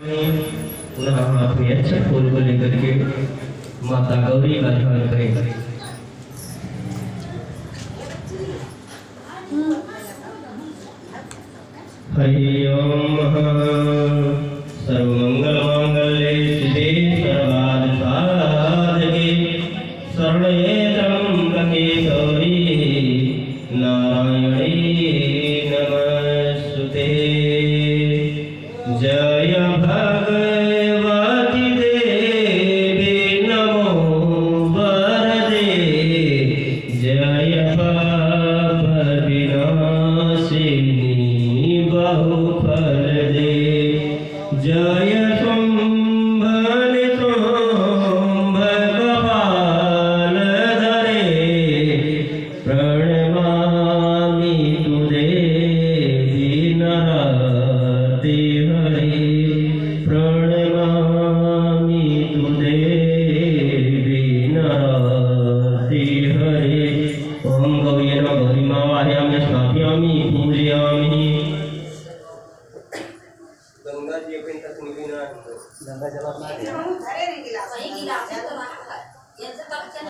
पुनः हम अपने अच्छे फूल को लेकर के माता गौरी का ध्यान करें। हरि ओम सर्वमंगल मांगल्ये शिवे सर्वार्थ साधके शरण्ये त्र्यंबके गौरी नारायणी नमस्तुते। जय भगवती देवी नमो वरदे जय पाप विनाशिनी बहुफल दे जय शुंभ निशुंभ कपाल धरे प्रणमामि तु देवी नरति हरे प्रणमामि तु देवी नरति हरे। ओम गौरी नमः गौरी मावाहयामि स्थापयामि पूजयामि। गंगा जी अपन तक निकलना गंगा जल अपना